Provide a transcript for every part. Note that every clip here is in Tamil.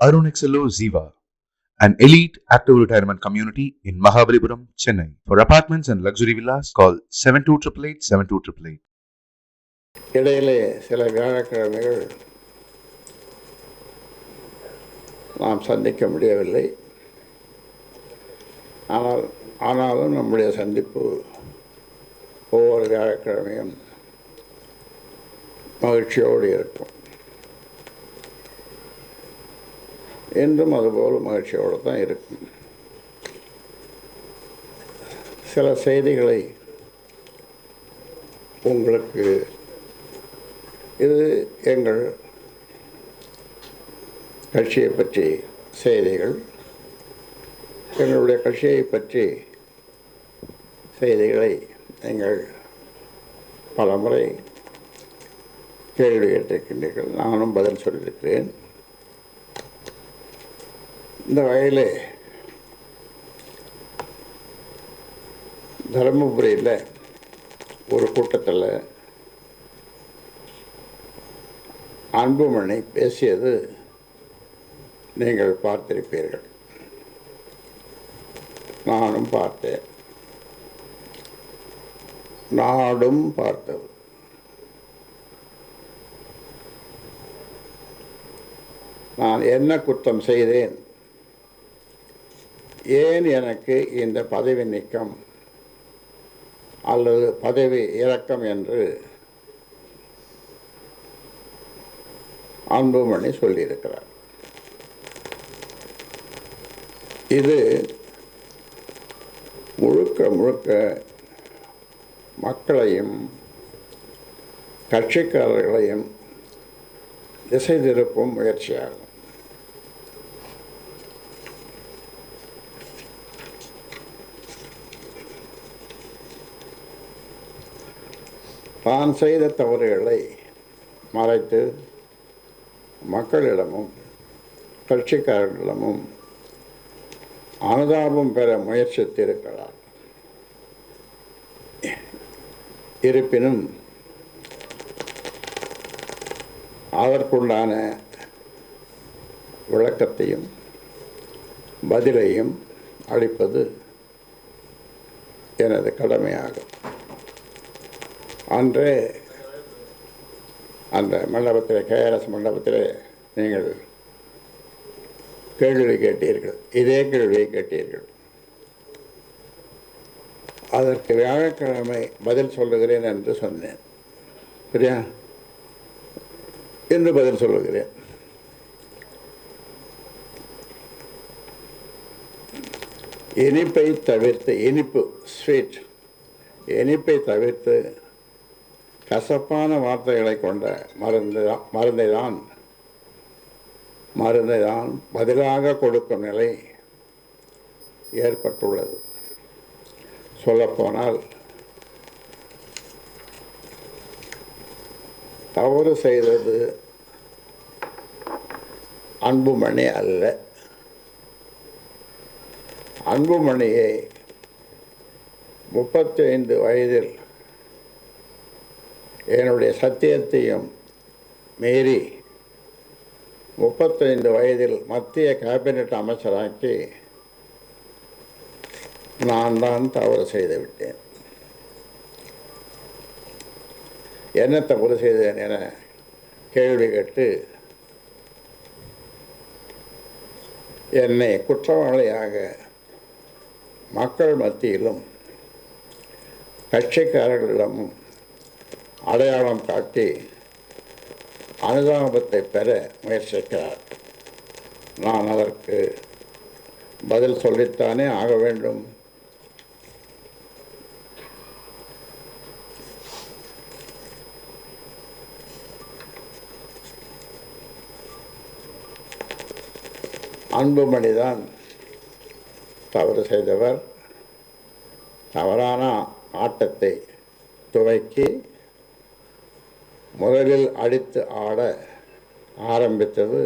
Arun XLO Ziva, an elite active retirement community in Mahabalipuram, Chennai. For apartments and luxury villas, call 7288 72888. இடையிலே சில வியாழக்கிழமைகள் நாம் சந்திக்க முடியவில்லை. ஆனாலும் நம்முடைய சந்திப்பு ஒவ்வொரு வியாழக்கிழமையும் மகிழ்ச்சியோடு இருக்கும். என்றும் அதுபோல் மகிழ்ச்சியோடு தான் இருக்கும். சில செய்திகளை உங்களுக்கு, இது எங்கள் கட்சியை பற்றி செய்திகள், எங்களுடைய கட்சியை பற்றி செய்திகளை நீங்கள் பலமுறை கேள்வி கேட்டிருக்கின்றீர்கள். நானும் பதில் சொல்லியிருக்கிறேன். இந்த வகையில் தருமபுரியில் ஒரு கூட்டத்தில் அன்புமணி பேசியது நீங்கள் பார்த்திருப்பீர்கள். நானும் பார்த்தேன், நாடும் பார்த்தது. நான் என்ன குற்றம் செய்தேன், ஏன் எனக்கு இந்த பதவி நீக்கம் அல்லது பதவி இறக்கம் என்று அன்புமணி சொல்லியிருக்கிறார். இது முழுக்க முழுக்க மக்களையும் கட்சிக்காரர்களையும் திசை திருப்பும் முயற்சியாகும். தான் செய்த தவறுகளை மறைத்து மக்களிடமும் கட்சிக்காரர்களிடமும் அனுதாபம் பெற முயற்சித்திருக்கிறார். இருப்பினும் அதற்குண்டான விளக்கத்தையும் பதிலையும் அளிப்பது எனது கடமையாகும். அன்றே அந்த மண்டபத்தில், கேஆர்எஸ் மண்டபத்தில் நீங்கள் கேள்வி கேட்டீர்கள், இதே கேள்வியை கேட்டீர்கள். அதற்கு வியாழக்கிழமை பதில் சொல்லுகிறேன் என்று சொன்னேன். சரியா? என்று பதில் சொல்லுகிறேன். இனிப்பை தவிர்த்து, இனிப்பை தவிர்த்து கசப்பான வார்த்தைகளை கொண்ட மருந்தை தான் பதிலாக கொடுக்கும் நிலை ஏற்பட்டுள்ளது. சொல்லப்போனால் தவறு செய்தது அன்புமணி அல்ல. அன்புமணியை 35 வயதில் என்னுடைய சத்தியத்தையும் மீறி 35 வயதில் மத்திய கேபினட் அமைச்சராக்கி நான் தான் தவறு செய்து விட்டேன். என்ன தவறு செய்தேன் என கேள்வி கேட்டு என்னை குற்றவாளியாக மக்கள் மத்தியிலும் கட்சிக்காரர்களிடமும் அடையாளம் காட்டி அனுதாபத்தை பெற முயற்சிக்கிறார். நான் அதற்கு பதில் சொல்லித்தானே ஆக வேண்டும். அன்புமணிதான் தவறு செய்தவர். தவறான ஆட்டத்தை துவக்கி முதலில் அடித்து ஆட ஆரம்பித்தது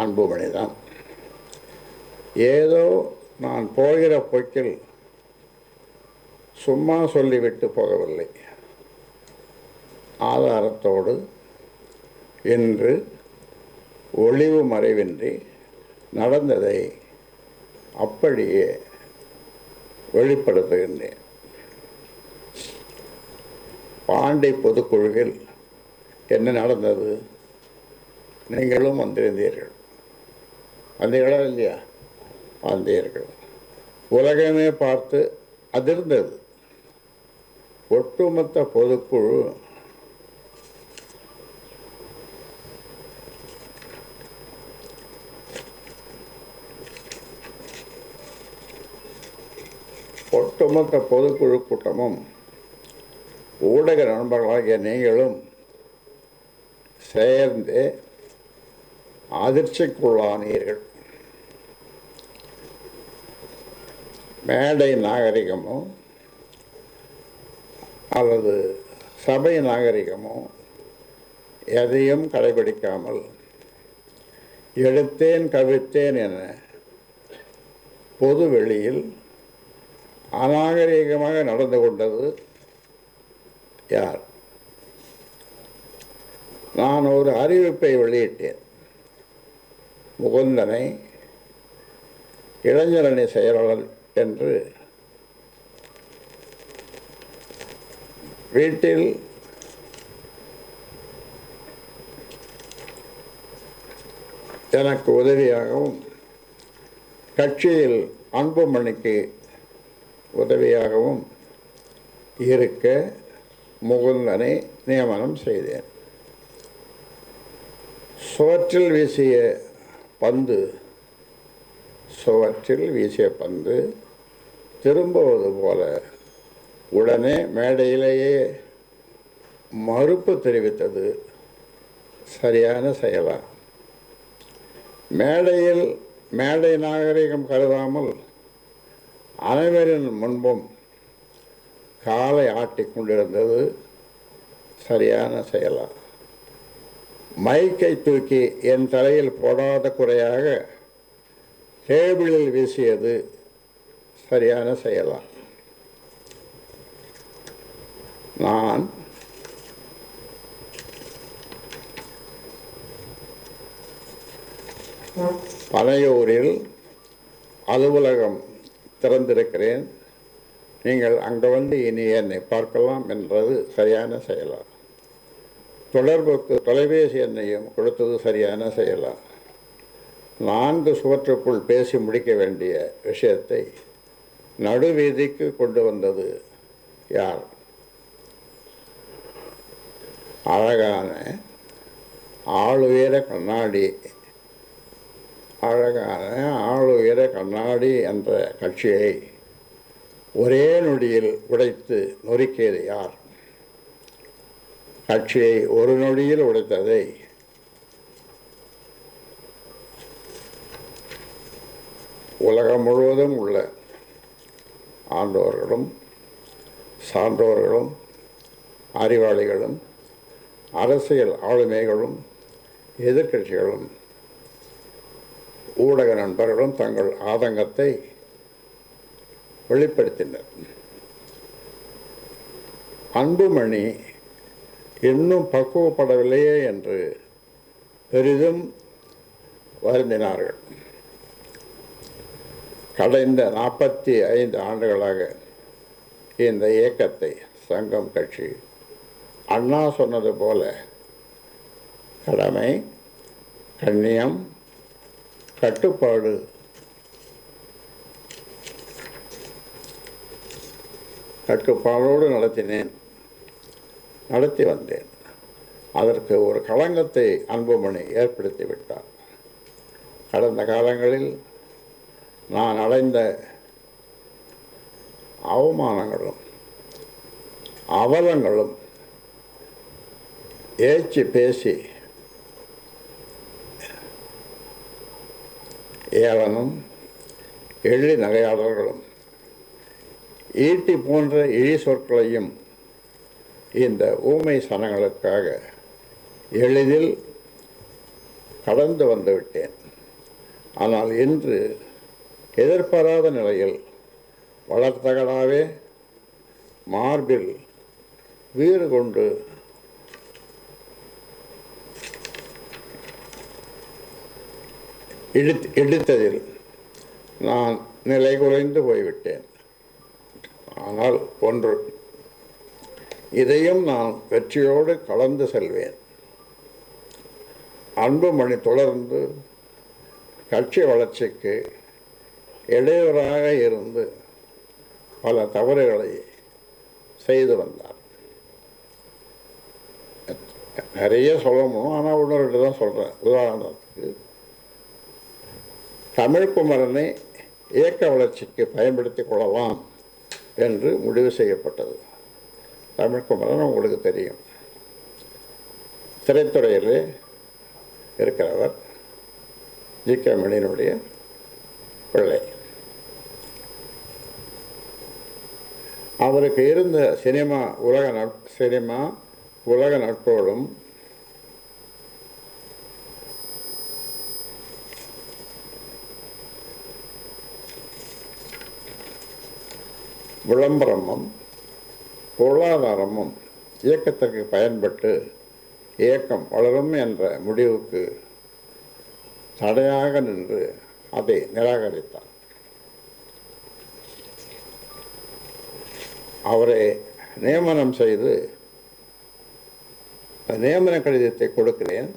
அன்புமணி தான். ஏதோ நான் போகிற போக்கில் சும்மா சொல்லிவிட்டு போகவில்லை. ஆதாரத்தோடு இன்று ஒளிவு மறைவின்றி நடந்ததை அப்படியே வெளிப்படுத்துகின்றேன். பாண்டி பொதுக்குழுவில் என்ன நடந்தது? நீங்களும் வந்திருந்தீர்கள். வந்தீர்களா இல்லையா? வந்தீர்கள். உலகமே பார்த்து அதிர்ந்தது. ஒட்டுமொத்த பொதுக்குழு பொதுக்குழு கூட்டமும் ஊடக நண்பர்களாகிய நீங்களும் சேர்ந்து அதிர்ச்சிக்குள்ளானீர்கள். மேடை நாகரிகமோ அல்லது சபை நாகரிகமோ எதையும் கடைபிடிக்காமல் எடுத்தேன் கவிழ்த்தேன் என பொது வெளியில் அநாகரிகமாக நடந்து கொண்டது யார்? நான் ஒரு அறிவிப்பை வெளியிட்டேன். முகுந்தனை இளைஞரணி செயலாளர் என்று வீட்டில் எனக்கு உதவியாகவும் கட்சியில் அன்புமணிக்கு உதவியாகவும் இருக்க முகுந்தனை நியமனம் செய்தேன். சுவற்றில் வீசிய பந்து திரும்புவது போல உடனே மேடையிலேயே மறுப்பு தெரிவித்தது சரியான செயலா? மேடை நாகரிகம் கருதாமல் அனைவரின் முன்பும் காலை ஆட்டிக் கொண்டிருந்தது சரியான செயலா? மைக்கை தூக்கி என் தலையில் போடாத குறையாக டேபிளில் வீசியது சரியான செயலா? நான் பனையூரில் அலுவலகம் திறந்திருக்கிறேன், நீங்கள் அங்கே வந்து இனி என்னை பார்க்கலாம் என்றது சரியான செயலா? தொடர்புக்கு தொலைபேசி எண்ணையும் கொடுத்தது சரியான செயலா? 4 சுவற்றுக்குள் பேசி முடிக்க வேண்டிய விஷயத்தை நடுவீதிக்கு கொண்டு வந்தது யார்? அழகான ஆளுயர கண்ணாடி என்ற கட்சியை ஒரே நொடியில் உடைத்து நொறுக்கியது யார்? கட்சியை ஒரு நொடியில் உடைத்ததை உலகம் முழுவதும் உள்ள ஆண்டோர்களும் சான்றோர்களும் அறிவாளிகளும் அரசியல் ஆளுமைகளும் எதிர்க்கட்சிகளும் ஊடக நண்பர்களும் தங்கள் ஆதங்கத்தை வெளிப்படுத்தினர். அன்புமணி இன்னும் பக்குவப்படவில்லையே என்று பெரிதும் வருந்தினார்கள். கடந்த 45 ஆண்டுகளாக இந்த இயக்கத்தை சங்கம் கட்சி அண்ணா சொன்னது போல கடமை, கண்ணியம், கட்டுப்பாடோடு நடத்தி வந்தேன். அதற்கு ஒரு களங்கத்தை அன்புமணி ஏற்படுத்தி விட்டார். கடந்த காலங்களில் நான் அடைந்த அவமானங்களும் அவலங்களும் ஏச்சி பேசி ஏளனும் எள்ளி நகையாளர்களும் ஈட்டி போன்ற இழி சொற்களையும் இந்த ஊமை சனங்களுக்காக எளிதில் கடந்து வந்துவிட்டேன். ஆனால் இன்று எதிர்பாராத நிலையில் வளர்த்தகடாவே மார்பில் வீறு கொண்டு இடித்ததில் நான் நிலை குறைந்து போய்விட்டேன். ஆனால் ஒன்று, இதையும் நான் வெற்றியோடு கலந்து செல்வேன். அன்புமணி தொடர்ந்து கட்சி வளர்ச்சிக்கு இடையூறாக இருந்து பல தவறுகளை செய்து வந்தார். நிறைய சொல்லணும், ஆனால் ஒன்று ரெண்டு தான் சொல்கிறேன். உதாரணத்துக்கு, தமிழ்குமரனை இயக்க வளர்ச்சிக்கு பயன்படுத்தி கொள்ளலாம் என்று முடிவு செய்யப்பட்டது. தமிழ்குமரன் உங்களுக்கு தெரியும், திரைத்துறையில் இருக்கிறவர், ஜி.கே. மணியினுடைய பிள்ளை. அவருக்கு இருந்த சினிமா உலக நட்போடும் விளம்பரமும் பொருளாதாரமும் இயக்கத்திற்கு பயன்பட்டு இயக்கம் வளரும் என்ற முடிவுக்கு தடையாக நின்று அதை நிராகரித்தார். அவரை நியமனம் செய்து நியமன கடிதத்தை கொடுக்கிறேன்.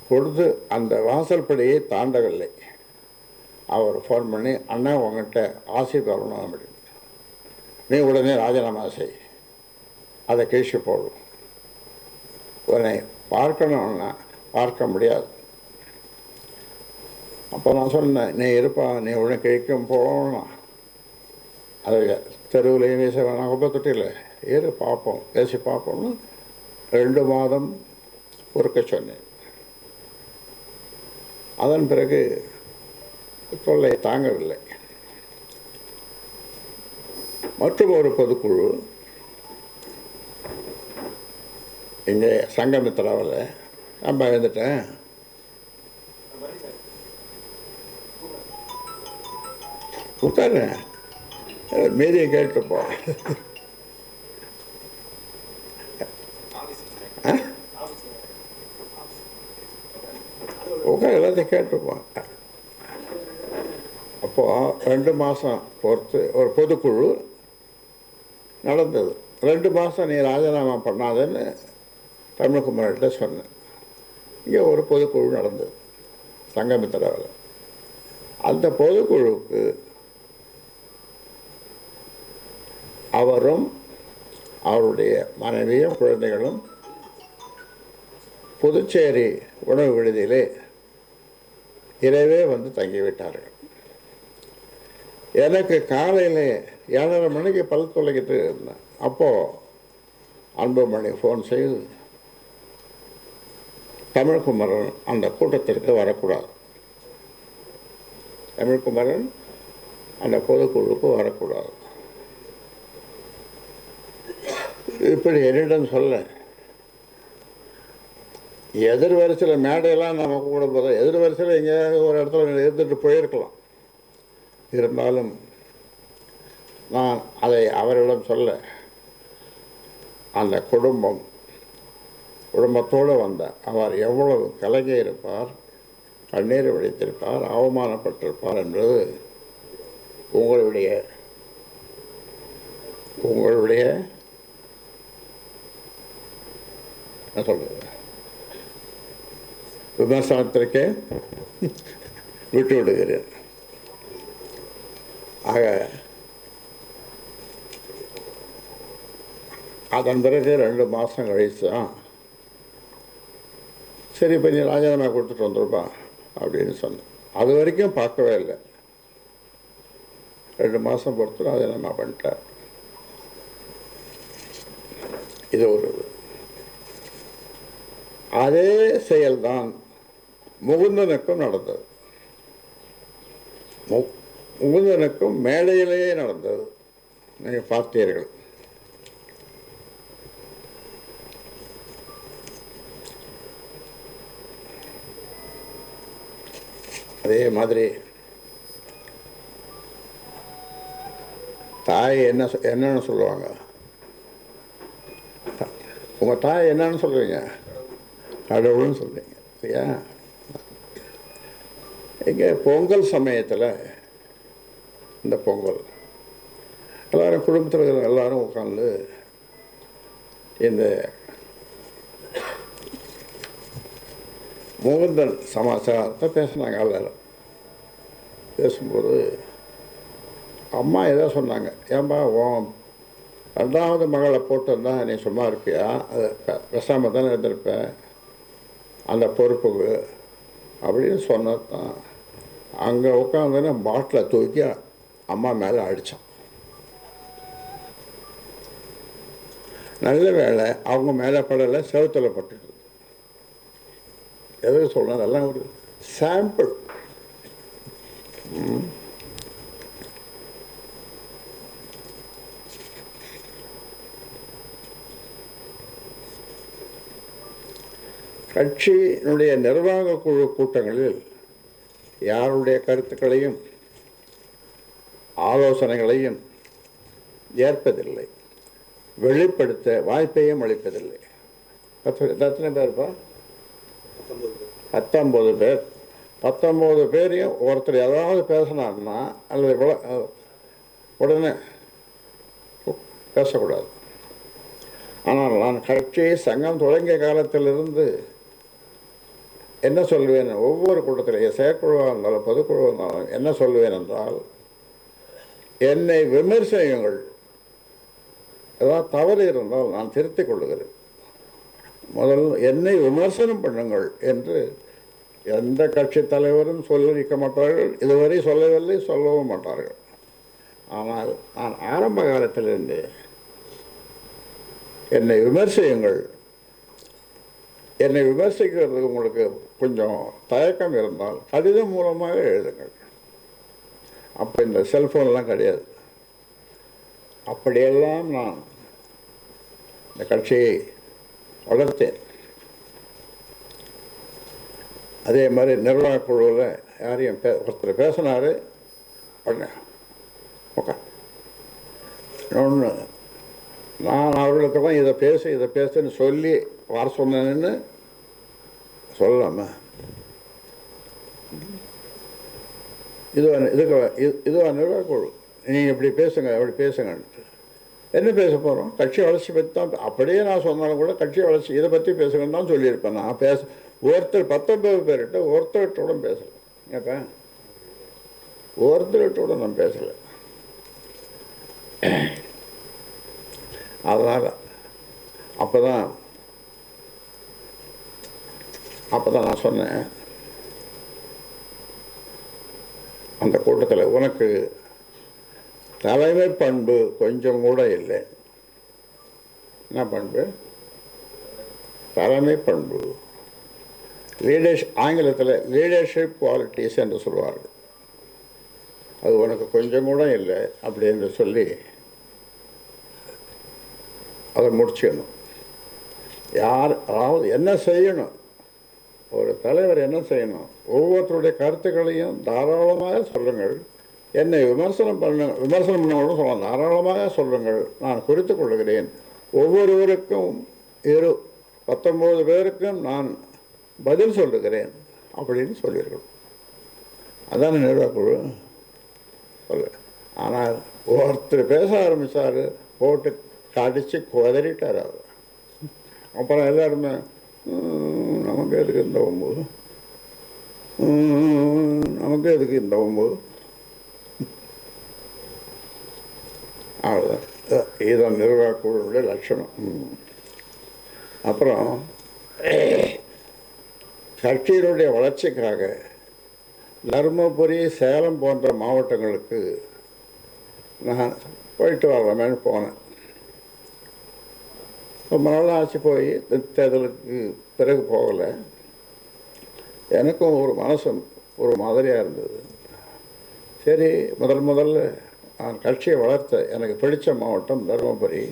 கொடுத்து அந்த வாசல்படியை தாண்டவில்லை. அவர் ஃபோன் பண்ணி, அண்ணா உங்கள்கிட்ட ஆசை வரணும் அப்படின்னு, நீ உடனே ராஜினாமா செய், அதை கழிச்சு போடும், உன்னை பார்க்கணும்னா பார்க்க முடியாது. அப்போ நான் சொன்னேன், நீ இருப்பா, நீ உடனே கிழிக்கும் போகணும்னா அதை தெருவில் வீச வேணாம், குப்பை தொட்டியில் ஏறு பார்ப்போம், பேசி பார்ப்போம்னு 2 மாதம் பொறுக்க சொன்னேன். அதன் பிறகு தொல்லை தாங்கவில்லை. மற்றும் ஒரு பொதுக்குழு இங்கே சங்கமித்ராவில் நம்ம வந்துட்டேன். உட்காருங்க, மீதியை கேட்டுப்போம். உட்கார், எல்லாத்தையும் கேட்டுப்போம். அப்போது 2 மாதம் பொறுத்து ஒரு பொதுக்குழு நடந்தது. 2 மாதம் நீ ராஜினாமா பண்ணாதன்னு தமிழ்குமரன்கிட்ட சொன்னேன். இங்கே ஒரு பொதுக்குழு நடந்தது சங்கமித்ராவில். அந்த பொதுக்குழுவுக்கு அவரும் அவருடைய மனைவியும் குழந்தைகளும் புதுச்சேரி உணவு விடுதியிலே இரவே வந்து தங்கிவிட்டார்கள். எனக்கு காலையில் 7:30 மணிக்கு பல் துளைக்கிட்டு இருந்தேன். அப்போது அன்புமணி ஃபோன் செய்து, தமிழ்குமரன் அந்த கூட்டத்திற்கு வரக்கூடாது, தமிழ்குமரன் அந்த பொதுக்குழுவுக்கு வரக்கூடாது, இப்படி என்னிடம் சொல்ல. எதிர் வரிசையில் மேடையெல்லாம் நம்ம கூட போதும், எதிர் வரிசையில் எங்கேயாவது ஒரு இடத்துல இருந்துட்டு போயிருக்கலாம். இருந்தாலும் நான் அதை அவரிடம் சொல்ல, அந்த குடும்பத்தோடு வந்த அவர் எவ்வளவு கலங்கி இருப்பார், கண்ணீர் வடித்திருப்பார், அவமானப்பட்டிருப்பார் என்பது உங்களுடைய என்ன சொல்றது, விமர்சனத்திற்கே விட்டு விடுகிறேன். ஆக அதன் பிறகு 2 மாதம் கழிச்சு தான் சரி இப்போ நீ ராஜினாமா கொடுத்துட்டு வந்துருப்பா அப்படின்னு சொன்னேன். அது வரைக்கும் பார்க்கவே இல்லை. 2 மாதம் பொறுத்து ராஜினாமா பண்ணிட்டார். இது ஒரு அதே செயல்தான் முகுந்தனுக்கும் நடந்தது. முகுந்தனுக்கும் மேடையிலேயே நடந்தது, நீங்கள் பார்த்தீர்கள். அதே மாதிரி தாய் என்னன்னு சொல்லுவாங்க, உங்கள் தாய் என்னன்னு சொல்லுவீங்க, கடவுள்னு சொல்லுவீங்க இல்லையா? இங்கே பொங்கல் சமயத்தில் இந்த பொங்கல் எல்லோரும் குடும்பத்தில் இருக்கிற எல்லோரும் உட்காந்து இந்த முகுந்தன் சமாச்சாரத்தை பேசினாங்க. எல்லாரும் பேசும்போது அம்மா ஏதோ சொன்னாங்க, ஏன்பா உன் 2வது மகளை போட்டிருந்தா நீ சும்மா இருப்பியா, அது பேசாமல் தானே இருந்திருப்பேன் அந்த பொறுப்புக்கு அப்படின்னு சொன்னது தான். அங்கே உட்காந்துன்னு பாட்டிலை தூக்கி அம்மா மேலே அடித்தான். நல்ல வேலை அவங்க மேலே படலை, செவத்தில் பட்டுட்டு. எதுக்கு சொல்கிறேன், அதெல்லாம் ஒரு சாம்பிள். கட்சியினுடைய நிர்வாக குழு கூட்டங்களில் யாருடைய கருத்துக்களையும் ஆலோசனைகளையும் ஏற்பதில்லை, வெளிப்படுத்த வாய்ப்பையும் அளிப்பதில்லை. எத்தனை பேர்ப்பா? 19 பேர். 19 பேரையும் ஒருத்தர் ஏதாவது பேசினார்னா அல்லது உடனே பேசக்கூடாது. ஆனால் நான் கட்சி சங்கம் தொடங்கிய காலத்திலிருந்து என்ன சொல்வேன், ஒவ்வொரு கூட்டத்திலேயே செயற்குழுவாக இருந்தாலும் பொதுக்குழுவாக இருந்தாலும் என்ன சொல்வேன் என்றால், என்னை விமர்சனங்கள் ஏதாவது தவறு இருந்தால் நான் திருத்திக் கொள்ளுகிறேன். முதல்ல என்னை விமர்சனம் பண்ணுங்கள் என்று எந்த கட்சி தலைவரும் சொல்லியிருக்க மாட்டார்கள், இதுவரை சொல்லவில்லை, சொல்லவும் மாட்டார்கள். ஆனால் நான் ஆரம்ப காலத்திலிருந்து என்னை விமர்சியுங்கள், என்னை விமர்சிக்கிறதுக்கு உங்களுக்கு கொஞ்சம் தயக்கம் இருந்தால் கடிதம் மூலமாக எழுதுங்கள். அப்போ இந்த செல்ஃபோன்லாம் கிடையாது. அப்படியெல்லாம் நான் இந்த கட்சியை வளர்த்தேன். அதே மாதிரி நிர்வாக குழுவில் யாரையும் ஒருத்தர் பேசினார், ஓகே இன்னொன்று நான் அவர்களுக்கெல்லாம் இதை பேசுன்னு சொல்லி வர சொன்னேன்னு சொல்லலாமா? இதுவா நிர்வாக குழு, நீங்கள் இப்படி பேசுங்க அப்படி பேசுங்கன்ட்டு என்ன பேச போகிறோம்? கட்சி வளர்ச்சி பற்றி தான். அப்படியே நான் சொன்னாலும் கூட கட்சி வளர்ச்சி இதை பற்றி பேசுங்கன்னு தான் சொல்லியிருப்பேன். நான் ஒருத்தர் 19 பேர்கிட்ட ஒருத்தர்கிட்ட கூட பேசலை. ஏப்பா ஒருத்தர்கிட்ட கூட நான் பேசலை. அதனால் அப்போ தான் நான் சொன்னேன் அந்த கூட்டத்தில், உனக்கு தலைமை பண்பு கொஞ்சம் கூட இல்லை. என்ன பண்பு? தலைமை பண்பு. ஆங்கிலத்தில் லீடர்ஷிப் குவாலிட்டிஸ் என்று சொல்வார்கள். அது உனக்கு கொஞ்சம் கூட இல்லை அப்படின்னு சொல்லி அதை முடிச்சிடணும். அதாவது என்ன செய்யணும், ஒரு தலைவர் என்ன செய்யணும், ஒவ்வொருத்தருடைய கருத்துக்களையும் தாராளமாக சொல்லுங்கள். என்னை விமர்சனம் பண்ணவங்களும் சொல்லலாம், தாராளமாக சொல்லுங்கள், நான் குறித்து கொள்கிறேன். ஒவ்வொருவருக்கும் 19 பேருக்கும் நான் பதில் சொல்லுகிறேன் அப்படின்னு சொல்லியிருக்கணும். அதான நிர்வாகக்குழு சொல்ல. ஆனால் ஒருத்தர் பேச ஆரம்பித்தார், போட்டு கடிச்சு குதறிட்டார் அவர். அப்புறம் எல்லாருமே நமக்கு எதுக்கு இந்த ஒம்பு, நமக்கு எதுக்கு இந்த ஒம்பு, அவ்வளோதான். இதுதான் நிர்வாகக்குழுடைய லட்சணம். அப்புறம் கட்சியினுடைய வளர்ச்சிக்காக தருமபுரி, சேலம் போன்ற மாவட்டங்களுக்கு நான் போயிட்டு வரலாமேன்னு போனேன். ரொம்ப நாள் ஆச்சு போய், தேர்தலுக்கு பிறகு போகலை. எனக்கும் ஒரு மனசு ஒரு மாதிரியாக இருந்தது. சரி, முதல்ல நான் கட்சியை வளர்த்த எனக்கு பிடித்த மாவட்டம் தருமபுரி,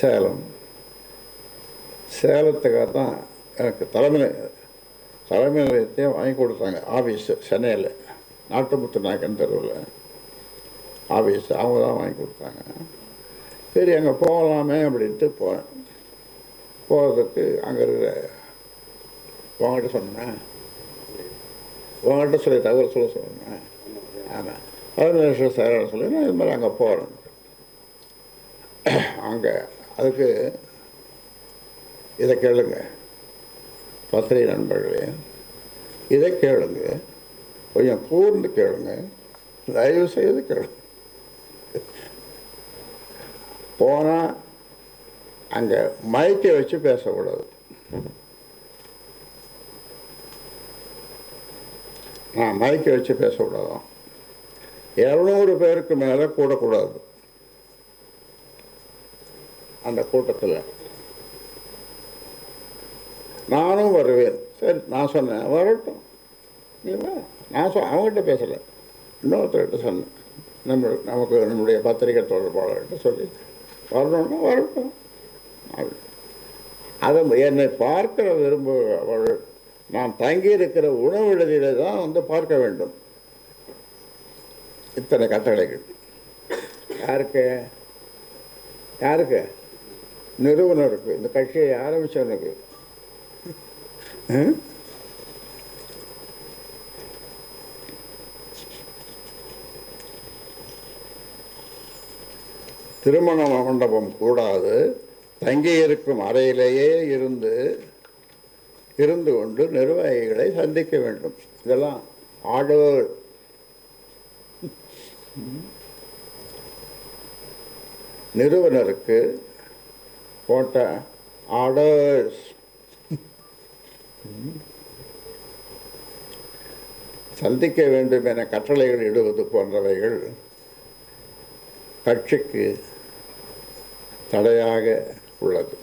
சேலம். சேலத்துக்காக தான் எனக்கு தலைமை நிலையத்தையும் வாங்கி கொடுத்தாங்க. ஆஃபீஸு சென்னையில் நாட்டுமுத்து நாயக்கன் தெருவில் ஆஃபீஸ் அவங்க தான் வாங்கி கொடுத்தாங்க. சரி, அங்கே போகலாமே அப்படின்ட்டு போனேன். போகிறதுக்கு அங்கே இருக்கிற உங்கள்கிட்ட சொன்னேன், உங்கள்கிட்ட சொல்லி தகவல் சொல்லுங்கள். ஆமாம், பதினேழு சார் சொல்லி நான் இது மாதிரி அங்கே போகிறேன். அங்கே அதுக்கு இதை கேளுங்க பத்திரிகை நண்பர்களே, இதை கேளுங்க, கொஞ்சம் கூர்ந்து கேளுங்க, தயவு செய்து கேளுங்க. போனால் அங்கே மைக்கை வச்சு பேசக்கூடாது. மைக்கை வச்சு பேசக்கூடாது. 200 பேருக்கு மேலே கூடக்கூடாது அந்த கூட்டத்தில். நானும் வருவேன். சரி, நான் சொன்னேன் வரட்டும். இல்லைங்களா, நான் அவங்ககிட்ட பேசலை, இன்னொருத்தர்கிட்ட சொன்னேன். நமக்கு நம்முடைய பத்திரிகை தொடர்பாளர்கிட்ட சொல்லி வரணும்னா வரட்டும். அதை என்னை பார்க்கிற விரும்புகிறவள் நான் தங்கியிருக்கிற உணவு விடுதியில் தான் வந்து பார்க்க வேண்டும். இத்தனை கட்டளைகள் யாருக்கு? யாருக்கு? நிறுவனருக்கு, இந்த கட்சியை ஆரம்பித்தவனுக்கு. திருமண மண்டபம் கூடாது, தங்கியிருக்கும் அறையிலேயே இருந்து கொண்டு நிர்வாகிகளை சந்திக்க வேண்டும். இதெல்லாம் ஆர்டர். நிறுவனருக்கு போட்ட ஆர்டர்ஸ். சந்திக்க வேண்டும் என கட்டளைகள் இடுவது போன்றவைகள் கட்சிக்கு தடையாக உள்ளது.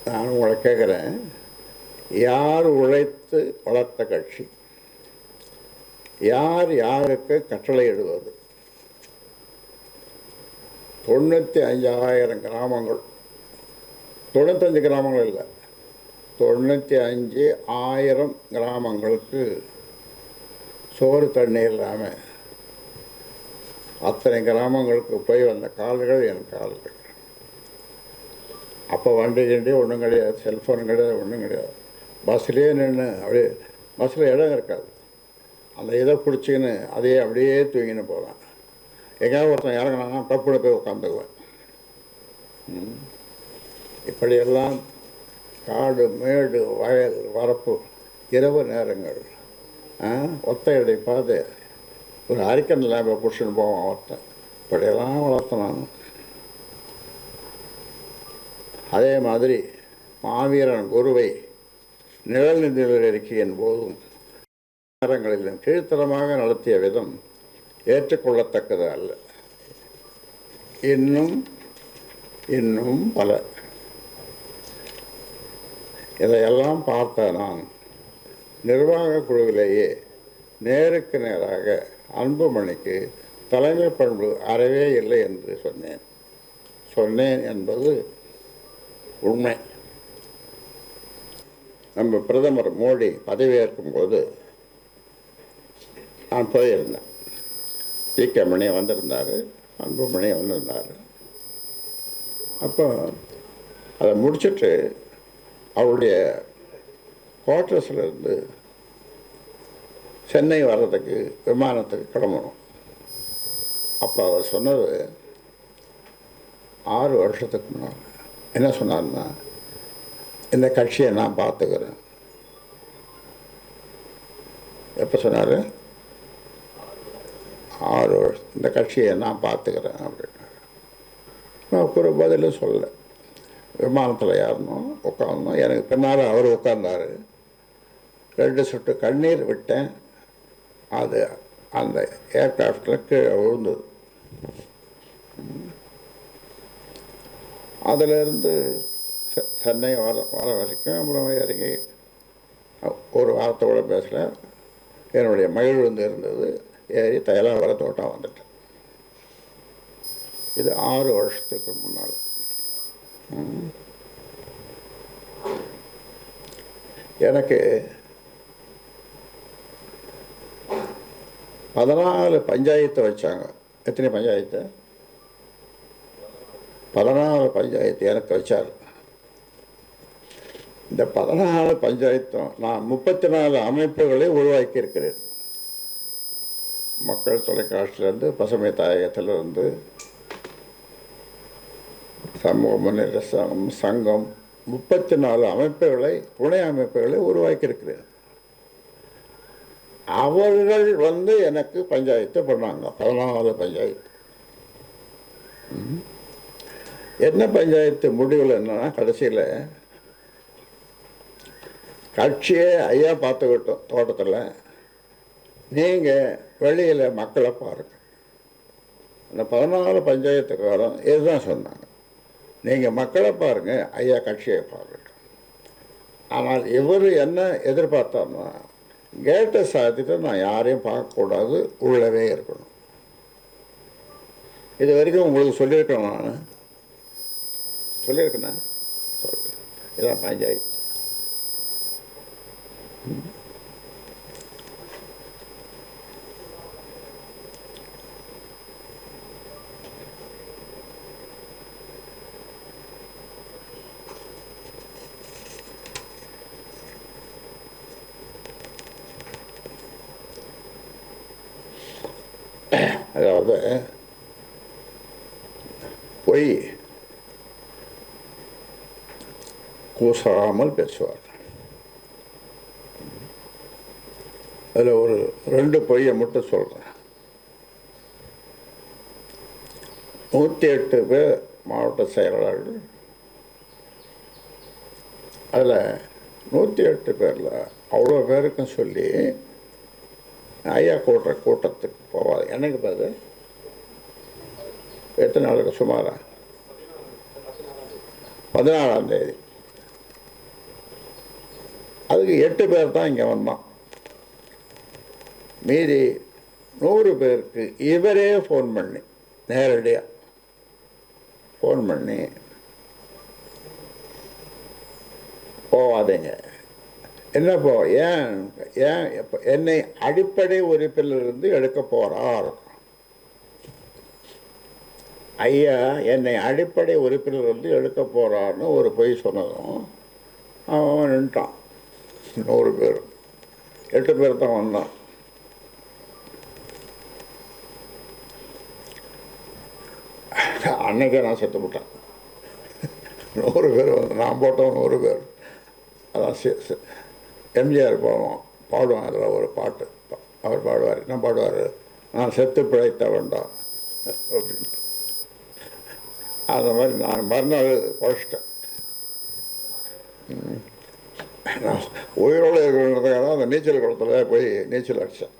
நான் உங்களை கேட்குறேன், யார் உழைத்து வளர்த்த கட்சி? யார் யாருக்கு கட்டளை இடுவது? 95,000 கிராமங்கள், 95 கிராமங்கள் இல்லை, 95,000 கிராமங்களுக்கு சோறு தண்ணீர் இல்லாமல் அத்தனை கிராமங்களுக்கு போய் வந்த கால்கள் என் கால்கள். அப்போ வண்டி கிண்டி ஒன்றும் கிடையாது, செல்ஃபோன் கிடையாது, ஒன்றும் கிடையாது. பஸ்லேயே நின்று அப்படியே, பஸ்ஸில் இடம் இருக்காது, அந்த இதை பிடிச்சிக்கின்னு அதையே அப்படியே தூங்கின்னு போவேன். எங்கேயாவது ஒருத்தன் இறங்கினாங்கன்னா டப்புன்னு போய் உட்காந்துக்குவேன். இப்படியெல்லாம் காடு மேடு வயல் வரப்பு இரவு நேரங்கள் ஒத்தையடை பாதை ஒரு அரிக்கன் லேம்பை பிடிச்சின்னு போவான் ஒருத்தன். இப்படியெல்லாம் வளர்த்தனான். அதே மாதிரி மாவீரன் குருவை நிழல் நிதிநிலை அறிக்கையின் போதும் நேரங்களிலும் கீழ்த்தரமாக நடத்திய விதம் ஏற்றுக்கொள்ளத்தக்கது அல்ல. இன்னும் பல. இதையெல்லாம் பார்த்த நான் நிர்வாக குழுவிலேயே நேருக்கு நேராக அன்புமணிக்கு தலைமை பண்பு அறவே இல்லை என்று சொன்னேன் என்பது உண்மை. நம்ம பிரதமர் மோடி பதவியேற்கும் போது நான் போயிருந்தேன். கே மணி வந்திருந்தார், அன்புமணி வந்திருந்தார். அப்போ அதை முடிச்சுட்டு அவருடைய குவார்ட்டர்ஸ்லேருந்து சென்னை வர்றதுக்கு விமானத்துக்கு கிளம்பணும். அப்போ அவர் சொன்னது 6 வருஷத்துக்கு முன்னாடி என்ன சொன்னார்னா, இந்த கட்சியை நான் பார்த்துக்கிறேன். எப்போ சொன்னார்? 6 வருஷம் இந்த கட்சியை நான் பார்த்துக்கிறேன் அப்படின்னு. நான் ஒரு பதிலும் சொல்லலை. விமானத்தில் ஏறணும், உட்காரணும். எனக்கு பின்னால் அவர் உட்கார்ந்தார். 2 சொட்டு கண்ணீர் விட்டேன். அது அந்த ஏர்கிராஃப்டில் கீழே விழுந்தது. அதிலிருந்து சென்னை வர வரைக்கும் அப்புறம் இறங்கி ஒரு வார்த்தை கூட பேசல. என்னுடைய மகிழ் வந்து இருந்தது, ஏறி தயலாவர தோட்டம் வந்துட்டேன். இது 6 வருஷத்துக்கு முன்னால். எனக்கு 14 பஞ்சாயத்து வச்சாங்க. எத்தனை பஞ்சாயத்து? 14 பஞ்சாயத்து எனக்கு வச்சார். இந்த 14 பஞ்சாயத்தும் நான் 34 அமைப்புகளை உருவாக்கி இருக்கிறேன். மக்கள் தொலைக்காட்சியிலேருந்து, பசுமை தாயகத்திலிருந்து, சமூக முன்னேற்ற சங்கம் 34 அமைப்புகளை, துணை அமைப்புகளை உருவாக்கியிருக்கிறேன். அவர்கள் எனக்கு பஞ்சாயத்து பண்ணாங்க. 14 பஞ்சாயத்து. என்ன பஞ்சாயத்து முடிவில் என்னன்னா, கடைசியில் கட்சியை ஐயா பார்த்துக்கிட்டோம் தோட்டத்தில், நீங்கள் வெளியில் மக்களை பாருங்கள். அந்த 14 பஞ்சாயத்துக்காரன் இதுதான் சொன்னாங்க, நீங்கள் மக்களை பாருங்கள், ஐயா கட்சியை பாருங்கள். ஆனால் இவர் என்ன எதிர்பார்த்தார்னா, கேட்டை சாத்திட்டு நான் யாரையும் பார்க்கக்கூடாது, உள்ளவே இருக்கணும். இது வரைக்கும் உங்களுக்கு சொல்லியிருக்கேன், நான் சொல்லியிருக்கேன். சொல்கிறேன், இதான் பஞ்சாயத்து. அதாவது பொய் கூசாமல் பேசுவார். அதில் ஒரு 2 பொய்யை மட்டும் சொல்கிறேன். 108 பேர் மாவட்ட செயலாளர்கள். அதில் 108 பேரில் அவ்வளோ பேருக்கும் சொல்லி ஐயா கூட்டத்துக்கு போவாது. என்னைக்கு பாரு, எத்தனை நாளுக்கு? சுமாரா 14ஆம் தேதி. அதுக்கு 8 பேர் தான் இங்கே வந்தான். மீதி 100 பேருக்கு இவரே ஃபோன் பண்ணி, நேரடியாக ஃபோன் பண்ணி, போவாதீங்க. என்னப்போ, ஏன் என்னை அடிப்படை உறுப்பிலிருந்து எடுக்க போகிறார் ஐயா, என்னை அடிப்படை உறுப்பிலிருந்து எடுக்க போகிறான்னு ஒரு பொய் சொன்னதும் அவன் நின்ட்டான். 100 பேர், 8 பேர் தான் வந்தான். அன்னைக்கே நான் செத்து விட்டேன். 100 பேர் வந்து நான் போட்டவன் 100 பேர். அதான் எம்ஜிஆர் பாடுவான். அதில் ஒரு பாட்டு அவர் பாடுவார். என்ன பாடுவார்? நான் செத்து பிழைத்த வேண்டாம் அப்படின்னு. அந்த மாதிரி நான் மறுநாள் குறைச்சிட்டேன். நான் உயிரோடு இருக்கிறதுக்காக தான் அந்த நீச்சல் குளத்தில் போய் நீச்சல் அடித்தேன்.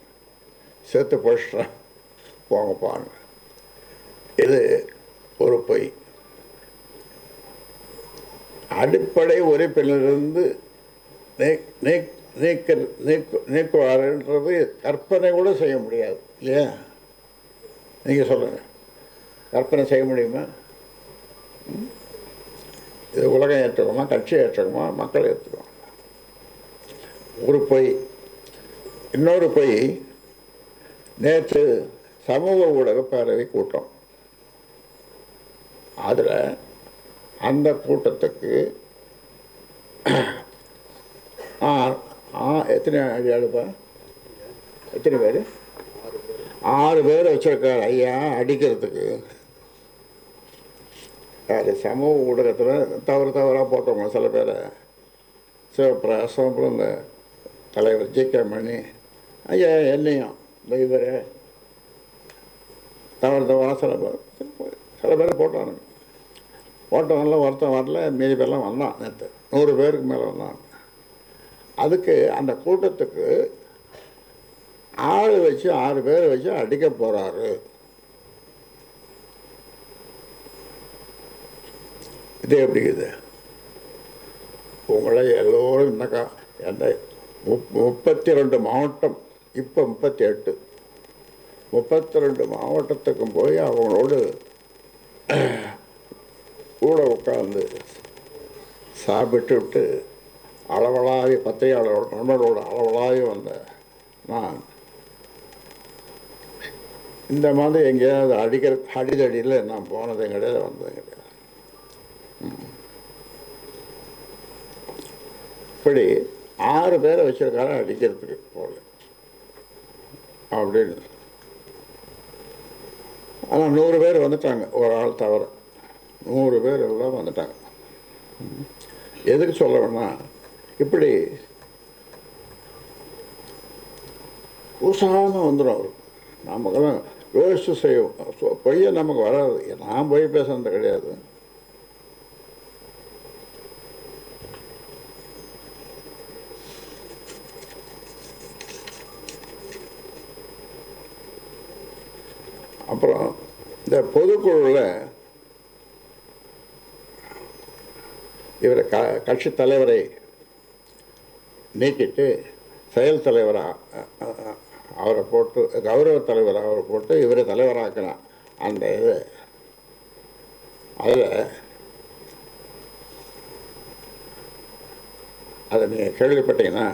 செத்து பிழைச்சிட்டேன், போங்கப்பான்னு. இது ஒரு பொய். அடிப்படை உறுப்பிலிருந்து நீக்குவாருன்றது கற்பனை கூட செய்ய முடியாது, இல்லையா? நீங்கள் சொல்லுங்கள், கற்பனை செய்ய முடியுமா? இது உலகம் ஏற்றுக்குமா, கட்சி ஏற்றுக்குமா, மக்கள் ஏற்றுக்குமா? ஒரு பொய். இன்னொரு பொய், நேற்று சமூக ஊடக பேரவை கூட்டம். அதில் அந்த கூட்டத்துக்கு எத்தனை அடியாளுப்பா, எத்தனை பேர்? 6 பேர் வச்சிருக்கார் ஐயா அடிக்கிறதுக்கு. அது சமூக ஊடகத்தில் தவறாக போட்டவங்க சில பேரை. சிவபிரகாசம், அப்புறம் இந்த தலைவர் ஜி.கே. மணி ஐயா, என்னையும் இவரை தவறாக சில பேரை போட்டானுங்க. போட்டவங்களாம் ஒருத்தன் வரல, மீதி பேர்லாம் வந்தான். நேற்று 100 பேருக்கு மேலே வந்தான். அதுக்கு அந்த கூட்டத்துக்கு ஆள் வச்சு 6 பேர் வச்சு அடிக்க போகிறாரு. இது எப்படி இது? உங்களை எல்லோரும் என்னக்கா எந்த 32 மாவட்டம், இப்போ 38, 32 மாவட்டத்துக்கும் போய் அவங்களோடு கூட உட்காந்து சாப்பிட்டு விட்டு அளவலாவி பத்திரிகையாளரோட நண்பர்களோட அளவலாவி வந்த நான் இந்த மாதிரி எங்கேயாவது அடிதடியில் நான் போனதும் கிடையாது, வந்ததும் கிடையாது. இப்படி 6 பேரை வச்சிருக்காரு அடிக்கிறதுக்கு போல அப்படின்னு. ஆனால் 100 பேர் வந்துட்டாங்க, ஒரு ஆள் தவிர 100 பேர் எல்லாம் வந்துட்டாங்க. எதுக்கு சொல்லணும்னா, இப்படி உசாமல் வந்துடும் அவர். நமக்கெல்லாம் யோசிச்சு செய்வோம், பொய்ய நமக்கு வராது. நான் போய் பேசுறது கிடையாது. அப்புறம் இந்த பொதுக்குழுவில் இவரை கட்சி தலைவரை நீக்கிட்டு செயல் தலைவராக அவரை போட்டு, கௌரவ தலைவராக அவரை போட்டு இவரை தலைவராக்கினான். அந்த இது அதில் அதை நீங்கள் கேள்விப்பட்டீங்கன்னா,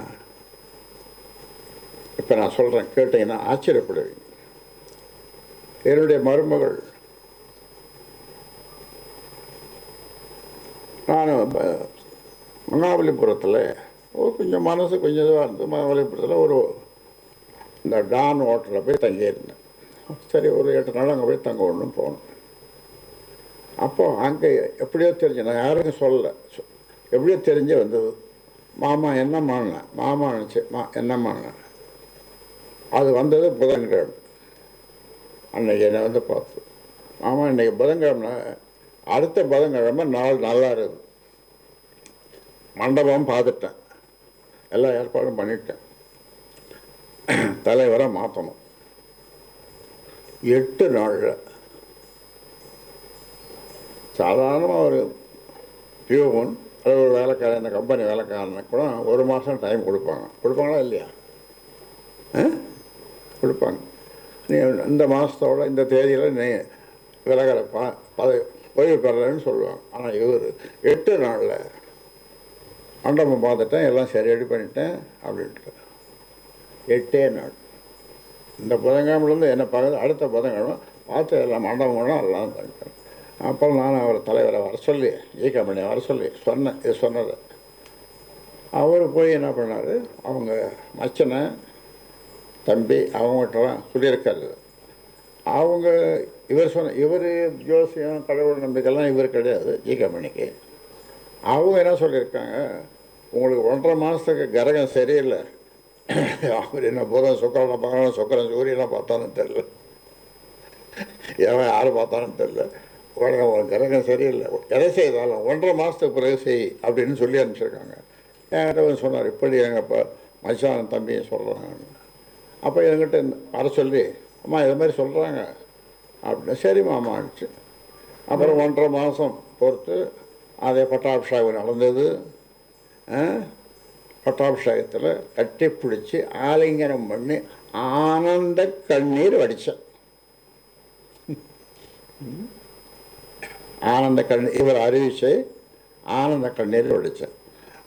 இப்போ நான் சொல்கிறேன், கேட்டீங்கன்னா ஆச்சரியப்படுவீங்க. என்னுடைய மருமகள், நான் மகாபலிபுரத்தில் கொஞ்சம் மனசு கொஞ்சம் இதுவாக இருந்தது. மகாபலிபுரத்தில் ஒரு இந்த டான் ஹோட்டலில் போய் தங்கியிருந்தேன். சரி, ஒரு 8 நாள் அங்கே போய் தங்க ஒன்றும் போகணும். அப்போது அங்கே எப்படியோ தெரிஞ்சு, நான் யாருக்கும் சொல்லலை, எப்படியோ தெரிஞ்சே வந்தது. மாமா என்னம்மாண்ணேன், மாமா நினச்சி என்னம்மாண்ணேன். அது வந்தது புதன்கிழமை. அன்றைக்கி என்னை வந்து பார்த்து, மாமா இன்றைக்கி புதன்கிழமை, அடுத்த புதன்கிழமை நாள் நல்லா இருக்குது, மண்டபம் பார்த்துட்டேன், எல்லா ஏற்பாடும் பண்ணிட்டேன், தலைவரை மாற்றணும். 8 நாளில் சாதாரணமாக ஒரு பியூன் அது ஒரு வேலைக்காரன், இந்த கம்பெனி வேலைக்காரனுக்கு கூட 1 மாதம் டைம் கொடுப்பாங்களா இல்லையா? கொடுப்பாங்க. நீ இந்த மாதத்தோட இந்த தேதியில் நீ விலகலை ஓய்வு பெறலைன்னு சொல்லுவாங்க. ஆனால் இவர் 8 நாளில் மண்டபம் பார்த்துட்டேன், எல்லாம் சரி ரெடி பண்ணிட்டேன் அப்படின்ட்டு 8 நாள். இந்த புதன்கிழமைலேருந்து என்ன பார்க்குறது, அடுத்த புதன்கிழமை பார்த்து எல்லாம் மண்டபம் கூட எல்லாம் பண்ணிட்டேன். அப்புறம் நான் அவர் தலைவரை வர சொல்லி, கம்பெனியை வர சொல்லி சொன்னேன். இது சொன்னது அவர் போய் என்ன பண்ணார், அவங்க மச்சனை தம்பி அவங்ககிட்டலாம் சொல்லியிருக்காரு. அவங்க இவர் ஜோசியம் கடவுள் நம்பிக்கைலாம் இவர் கிடையாது கம்பெனிக்கு. அவங்க என்ன சொல்லியிருக்காங்க, உங்களுக்கு 1.5 மாதத்துக்கு கிரகம் சரியில்லை, அவர் என்ன புதன் சுக்கரனை பார்க்கணும், சுக்கரன் சூரியனை பார்த்தான்னு தெரில, எவன் யாரை பார்த்தான்னு தெரில, கிரகம் சரியில்லை, எதை செய்தாலும் 1.5 மாதத்துக்கு பிறகு செய் அப்படின்னு சொல்லி அனுப்பிச்சிருக்காங்க. என்கிட்ட சொன்னார், இப்படி எங்கள் இப்போ மச்சான் தம்பியை சொல்கிறாங்க. அப்போ என்கிட்ட வர சொல்லி, அம்மா இது மாதிரி சொல்கிறாங்க அப்படின்னு. சரி மாமா ஆச்சு. அப்புறம் 1.5 மாதம் பொறுத்து அதே பட்டாபிஷேகம் நடந்தது. பட்டாபிஷேகத்தில் கட்டி பிடிச்சி ஆலிங்கனம் பண்ணி ஆனந்த கண்ணீர் வடித்தேன். ஆனந்த கண்ணீர் இவர் அறிவிச்சு ஆனந்த கண்ணீர் வடித்தேன்.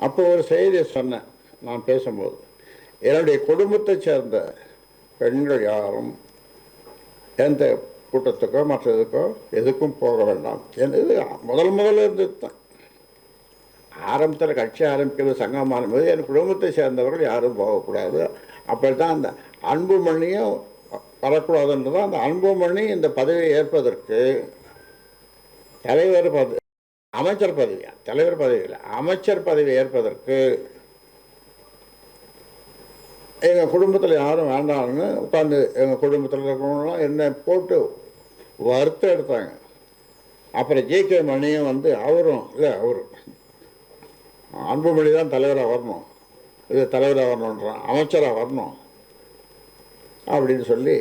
அப்போ ஒரு செய்தியை சொன்னேன் நான் பேசும்போது, என்னுடைய குடும்பத்தை சேர்ந்த பெண்கள் யாரும் எந்த கூட்டத்துக்கோ மற்றதுக்கோ எதுக்கும் போக வேண்டாம். இது முதல்ல இருந்தது தான். ஆரம்பத்தில் கட்சி ஆரம்பிக்கிறது, சங்கம் ஆரம்பிக்கிறது, என் குடும்பத்தை சேர்ந்தவர்கள் யாரும் போகக்கூடாது. அப்படி தான் அந்த அன்புமணியும் வரக்கூடாதுன்றது தான். அந்த அன்புமணி இந்த பதவியை ஏற்பதற்கு தலைவர் பதவி, அமைச்சர் பதவியா, தலைவர் பதவியில் அமைச்சர் பதவி ஏற்பதற்கு எங்கள் குடும்பத்தில் யாரும் வேண்டாம்னு உட்காந்து எங்கள் குடும்பத்தில் இருக்கிறவங்களாம் என்னை போட்டு வருத்தம் எடுத்தாங்க. அப்புறம் மணியும் வந்து அவரும் இல்லை, அவர் அன்புமணி தான் தலைவராக வரணும், இது தலைவராக வரணுன்றான், அமைச்சராக வரணும் அப்படின்னு சொல்லி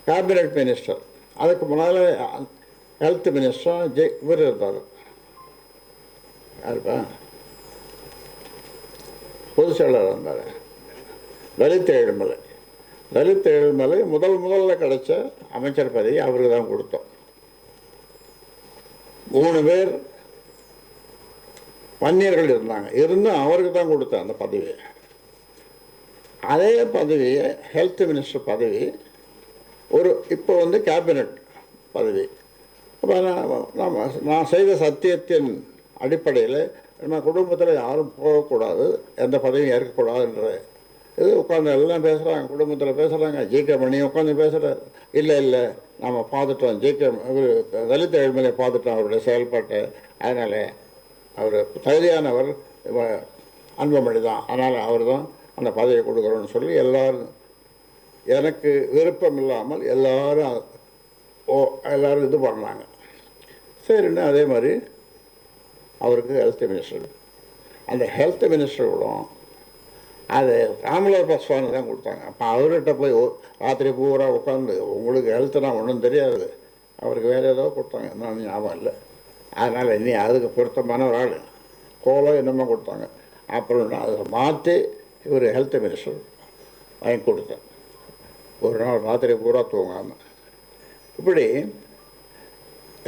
கேபினட் மினிஸ்டர், அதுக்கு முன்னால் ஹெல்த் மினிஸ்டர் இவர் இருந்தார், யாருப்பா பொதுச் செயலாளர் இருந்தார், லலித் ஏழுமலை முதல்ல கிடைச்ச அமைச்சர் பதவி அவருக்கு தான் கொடுத்தோம். 3 பேர் வன்னியர்கள் இருந்தாங்க, இருந்தும் அவருக்கு தான் கொடுத்தேன் அந்த பதவி. அதே பதவியை ஹெல்த் மினிஸ்டர் பதவி இப்போ வந்து கேபினட் பதவி. அப்போ நான் செய்த சத்தியத்தின் அடிப்படையில் நம்ம குடும்பத்தில் யாரும் போகக்கூடாது, எந்த பதவியும் ஏற்கக்கூடாதுன்ற இது உட்காந்து எல்லாம் பேசுகிறாங்க, குடும்பத்தில் பேசுகிறாங்க. ஜி.கே. மணி உட்காந்து பேசுகிறார். இல்லை நம்ம பார்த்துட்டோம், ஜி.கே. இவர் தலித் ஏழ்மையை பார்த்துட்டோம் அவருடைய செயல்பாட்டை, அதனால் அவர் தகுதியானவர் அன்புமணி தான், அதனால் அவர் தான் அந்த பதவியை கொடுக்குறோன்னு சொல்லி எல்லோரும், எனக்கு விருப்பம் இல்லாமல் எல்லோரும் இது பண்ணாங்க. சரின்னு அதே மாதிரி அவருக்கு ஹெல்த் மினிஸ்டர், அந்த ஹெல்த் மினிஸ்டர்களும் அது ராமலோர் பாஸ்வானு தான் கொடுத்தாங்க. அப்போ அவர்கிட்ட போய் ராத்திரி பூரா உட்காந்து உங்களுக்கு ஹெல்த்துனா ஒன்றும் தெரியாது, அவருக்கு வேறு ஏதோ கொடுத்தாங்க, என்னன்னு ஞாபகம் இல்லை. அதனால் இனி அதுக்கு பொருத்தமான ஒரு ஆள் கோலம் என்னமோ கொடுத்தாங்க. அப்புறம் அதை மாற்றி இவர் ஹெல்த் மினிஸ்டர் வாங்கி கொடுத்தேன். ஒரு நாள் ராத்திரி பூரா தூங்காமல் இப்படி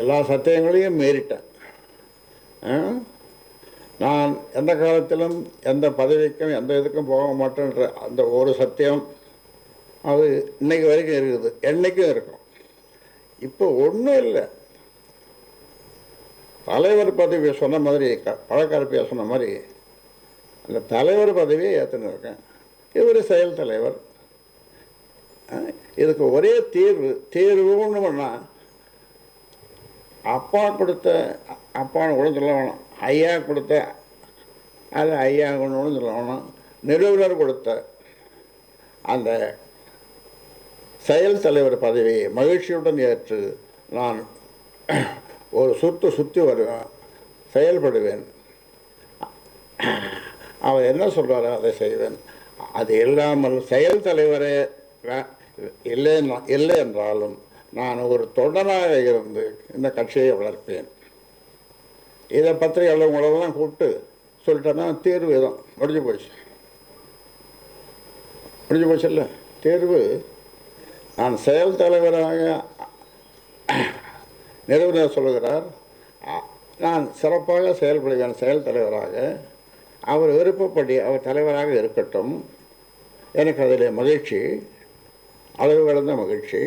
எல்லா சத்தியங்களையும் மீறிட்டேன். நான் எந்த காலத்திலும் எந்த பதவிக்கும் எந்த இதுக்கும் போக மாட்டேன்ற அந்த ஒரு சத்தியம் அது இன்றைக்கு வரைக்கும் இருக்குது, என்றைக்கும் இருக்கும். இப்போ ஒன்றும் இல்லை, தலைவர் பதவி சொன்ன மாதிரி பழக்கரப்பியாக சொன்ன மாதிரி அந்த தலைவர் பதவியை ஏற்றுன்னு இருக்கேன். இவர் செயல் தலைவர். இதுக்கு ஒரே தீர்வுன்னு பண்ணால் அப்பா கொடுத்த அப்பான்னு கூட சொல்ல வேணும், ஐயா கொடுத்த அது ஐயா கொண்டு சொல்ல வேணும், நிறுவனர் கொடுத்த அந்த செயல் தலைவர் பதவியை மகிழ்ச்சியுடன் ஏற்று நான் ஒரு சுற்றி வருவேன், செயல்படுவேன். அவர் என்ன சொல்கிறாரோ அதை செய்வேன். அது இல்லாமல் செயல் தலைவரே இல்லை என்றாலும் நான் ஒரு தொண்டனாக இருந்து இந்த கட்சியை வளர்ப்பேன். இதை பற்றி உங்களெல்லாம் கூப்பிட்டு சொல்லிட்டேன்னா தேர்வு தான் முடிஞ்சு போச்சு இல்லை தேர்வு. நான் செயல் தலைவராக நிறுவனர் சொல்லுகிறார், நான் சிறப்பாக செயல்படுவேன் செயல் தலைவராக. அவர் விருப்பப்படி அவர் தலைவராக இருக்கட்டும், எனக்கு அதில் மகிழ்ச்சி, அளவு கடந்த மகிழ்ச்சி.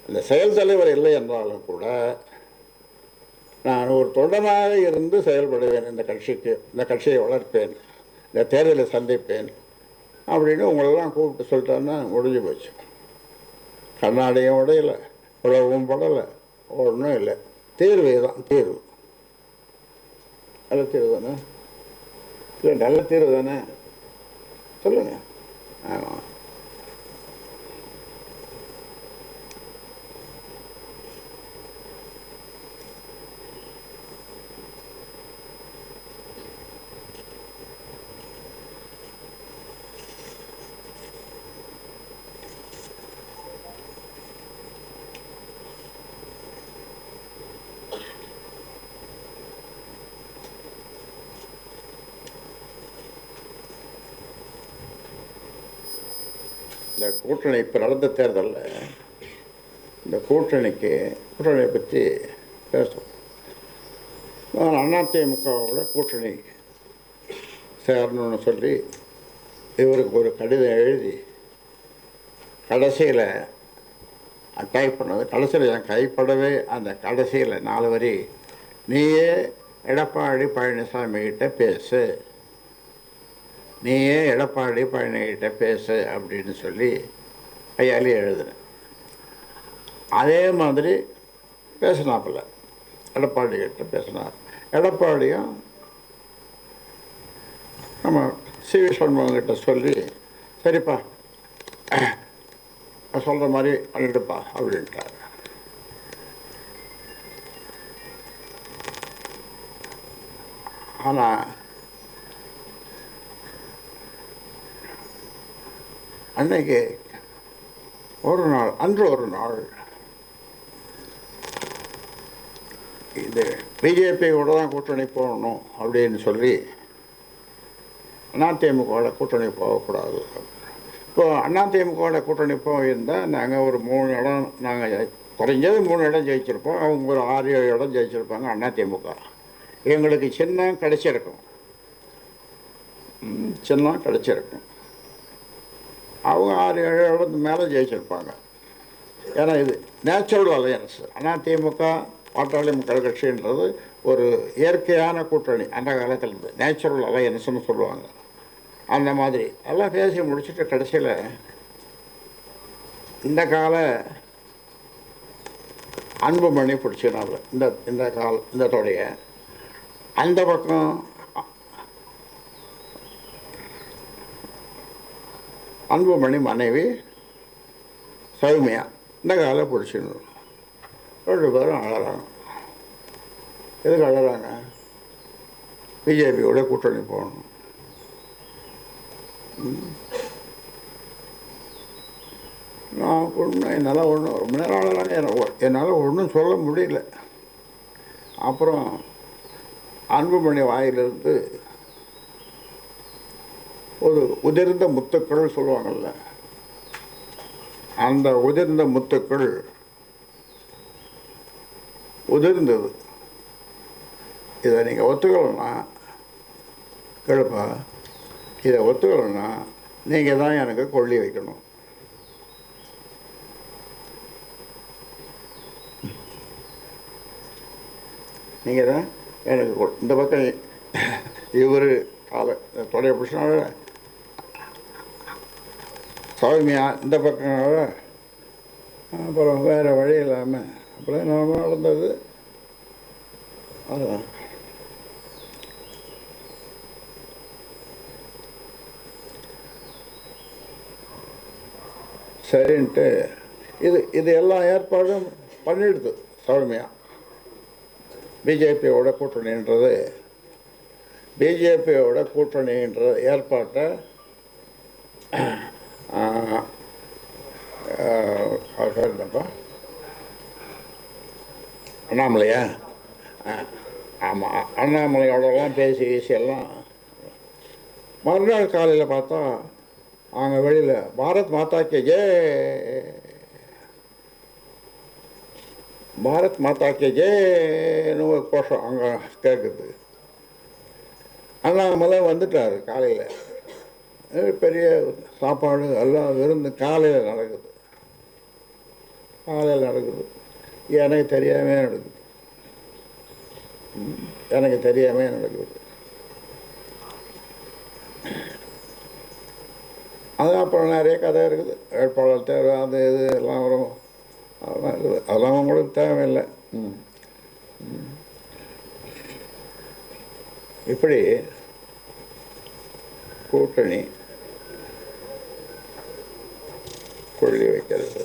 இந்த செயல் தலைவர் இல்லை என்றாலும் கூட நான் ஒரு தொண்டனாக இருந்து செயல்படுவேன், இந்த கட்சியை வளர்ப்பேன், இந்த தேர்தலை சந்திப்பேன் அப்படின்னு உங்களெல்லாம் கூப்பிட்டு சொல்லிட்டோன்னா முடிஞ்சு போச்சு. கண்ணாடியும் உடையலை, உழவும் படலை, ஒன்றும் இல்லை. தீர்வு தான் தீர்வு. நல்ல தீர்வு தானே? இல்லை நல்ல தீர்வு தானே? சொல்லுங்கள். ஆமாம். இந்த கூட்டணி இப்போ நடந்த தேர்தலில் இந்த கூட்டணியை பற்றி பேசுவோம். நான் அதிமுகவோட கூட்டணி சேரணும்னு சொல்லி இவருக்கு ஒரு கடிதம் எழுதி கடைசியில் டைப் பண்ணது. கடைசியில் என் கைப்படவே அந்த கடைசியில் 4 வரி, நீயே எடப்பாடி பழனிசாமி கிட்ட பேசு, நீயே எடப்பாடி பழனிகிட்ட பேசு அப்படின்னு சொல்லி கையாலே எழுதுனேன். அதே மாதிரி பேசினாப்பில் எடப்பாடிகிட்ட பேசினார். எடப்பாடியும் நம்ம சி.வி. சண்முகங்கிட்ட சொல்லி, சரிப்பா சொல்கிற மாதிரி பண்ணிடுப்பா அப்படின்ட்டார். ஆனால் அன்னைக்கு அன்று ஒரு நாள் இது பிஜேபியோட தான் கூட்டணி போகணும் அப்படின்னு சொல்லி அதிமுகவோட கூட்டணி போகக்கூடாது. இப்போ அதிமுகவோட கூட்டணி போயிருந்தால் நாங்கள் ஒரு 3 இடம், நாங்கள் குறைஞ்சது 3 இடம் ஜெயிச்சிருப்போம், அவங்க ஒரு 6-7 இடம் ஜெயிச்சிருப்பாங்க அதிமுக. எங்களுக்கு சின்னம் கிடைச்சிருக்கும், அவங்க 6-7 இடத்துக்கு மேலே ஜெயிச்சிருப்பாங்க. ஏன்னா இது நேச்சுரல் அலையன்ஸ். அதிமுக பாட்டாளி மக்கள் கட்சின்றது ஒரு இயற்கையான கூட்டணி அந்த காலத்தில் இருந்து நேச்சுரல் அலையன்ஸ்னு சொல்லுவாங்க. அந்த மாதிரி எல்லாம் பேசி முடிச்சுட்டு கடைசியில் இந்த கால அன்புமணி பிடிச்சினால இந்த தொடைய அந்த பக்கம் அன்புமணி மனைவி சௌமியா இந்த காலை பிடிச்சிருந்தோம். 2 பேரும் அழறாங்க. எதுக்கு அழறாங்க? பிஜேபியோட கூட்டணி போகணும். நான் என்னால் ரொம்ப நேரம் அழறாங்க. என்னால் ஒன்றும் சொல்ல முடியல. அப்புறம் அன்புமணி வாயிலிருந்து ஒரு உதிர்ந்த முத்துக்கள் சொல்லுவாங்கள்ல, அந்த உதிர்ந்த முத்துக்கள் உதிர்ந்தது. இதை நீங்கள் ஒத்துக்கலைன்னா கேளுப்பா, இதை ஒத்துக்கலைன்னா நீங்கள் தான் எனக்கு கொள்ளி வைக்கணும். நீங்கள் தான் எனக்கு இந்த பக்கம் இவர் தொடைய பிடிச்சினால சௌமியா இந்த பக்கம். அப்புறம் வேறு வழி இல்லாமல் அப்புறம் நம்ம நடந்தது அதுதான். சரின்ட்டு இது எல்லா ஏற்பாடும் பண்ணிடுது சௌமியா. பிஜேபியோட கூட்டணின்றது ஏற்பாட்டை என்னப்பா அண்ணாமலையா? ஆமாம், அண்ணாமலையோடலாம் பேசி எல்லாம் மறுநாள் காலையில் பார்த்தா அவங்க வெளியில் பாரத் மாதாக்கே ஜேன்னு ஒரு கோஷம் அங்கே கேட்குது. அண்ணாமலை வந்துட்டார். காலையில் பெரிய சாப்பாடு எல்லாம் விருந்து காலையில் நடக்குது. எனக்கு தெரியாமே நடக்குது. அது அப்புறம் நிறைய கதை இருக்குது. வேட்பாளர் தேர்வு அது இது எல்லாம் வரும். அதெல்லாம் இருக்குது. அதெல்லாம் உங்களுக்கு தேவையில்லை. இப்படி கூட்டணி கொள்ளி வைக்கிறது.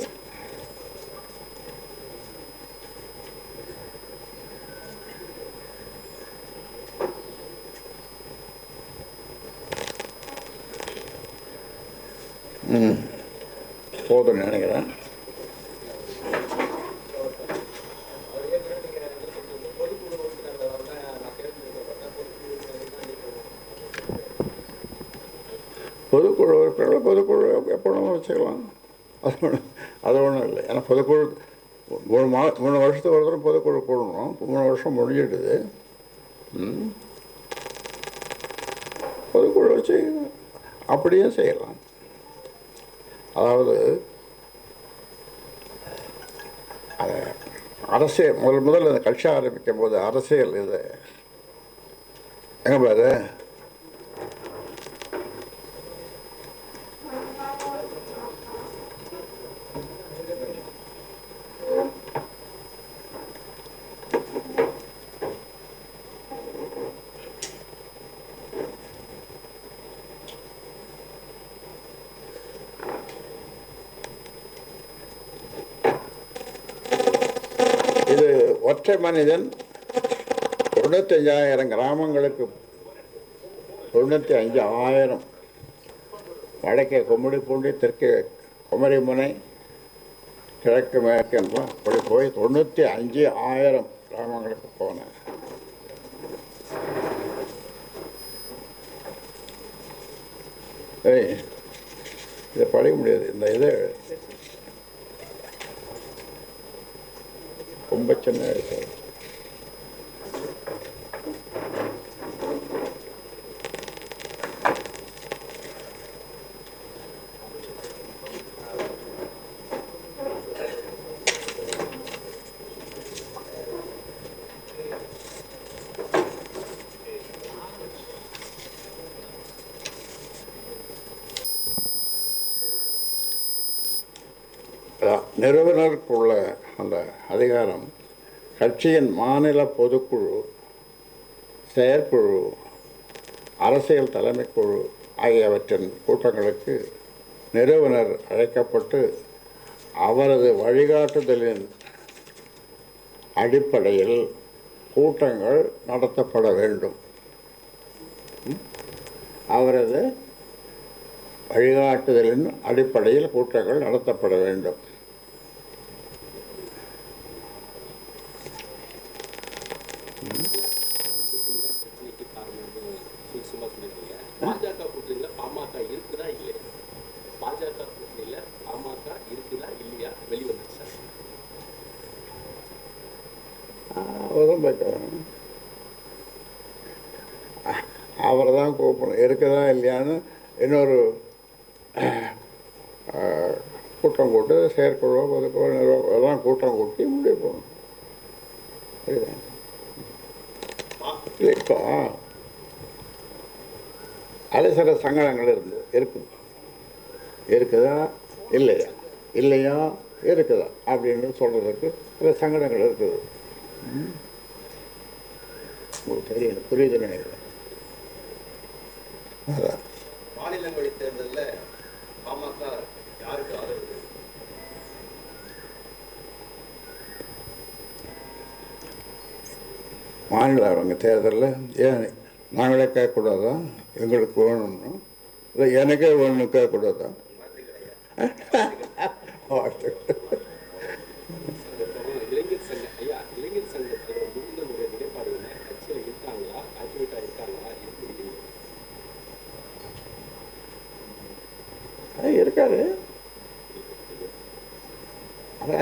போதும்னு நினைக்கிறேன். பொதுக்குழு உறுப்பினர்கள் பொதுக்குழு எப்பொழுதும் வச்சுக்கலாம். அது ஒன்றும் இல்லை. ஏன்னா பொதுக்குழு 3 வருஷத்துக்கு ஒரு தடவை பொதுக்குழு கூடணும். 3 வருஷம் முடிஞ்சிடுது. பொதுக்குழு வச்சு அப்படியே செய்யலாம். அதாவது அரசியல் முதல்ல இந்த கட்சி ஆரம்பிக்கும் போது அரசியல் இது எங்கே பாரு இது ஒற்றை மனிதன் 95,000 கிராமங்களுக்கு 95,000 வடக்கே கும்மிடிப்பூண்டி, தெற்கே குமரிமுனை, கிழக்கு மேற்கு அப்படி போய் 95,000 கிராமங்களுக்கு போனேன். இதை படிக்க முடியாது. இந்த இதை ரொம்ப சின்ன இருக்கு. நிறுவனருக்குள்ள அந்த அதிகாரம் கட்சியின் மாநில பொதுக்குழு, செயற்குழு, அரசியல் தலைமைக்குழு ஆகியவற்றின் கூட்டங்களுக்கு நிறுவனர் அழைக்கப்பட்டு அவரது வழிகாட்டுதலின் அடிப்படையில் கூட்டங்கள் நடத்தப்பட வேண்டும். அவரது வழிகாட்டுதலின் அடிப்படையில் கூட்டங்கள் நடத்தப்பட வேண்டும். பாஜக கூட்டணியில பாமக இருக்குதா இல்லையா? பாஜக கூட்டணியில பாமக இருக்குதா இல்லையா வெளிவந்துச்சு சார். அவரை தான் கூப்பிடணும். இருக்குதா இல்லையான்னு இன்னொரு கூட்டம் கூட்டு செயற்குழு பொதுக்குழு நிர்வாகம் எல்லாம் கூட்டம் கூட்டி முடிவு போகணும். இப்போ அது சில சங்கடங்கள் இருக்குதா இல்லையா இருக்குதா அப்படின்னு சொல்கிறதுக்கு சில சங்கடங்கள் இருக்குது. உங்களுக்கு தெரியும், புரியுது நினைக்கிறேன். அதான் மாநிலங்களவை தேர்தலில் பாமக யாருக்கு ஆதரவு? மாநில அவங்க தேர்தலில் ஏன் நாங்களே கேட்கக்கூடாதா? எங்களுக்கு வேணும்னு இல்லை எனக்கே வேணும்னு கேட்கக்கூடாதா? இளைஞர் சங்க ஐயா, இளைஞர் சங்கத்தோட முன்னுடைய நிலைப்பாடுகளை கட்சியில் இருக்காங்களா, ஆக்டிவேட்டா இருக்காங்களா? இருக்காரு,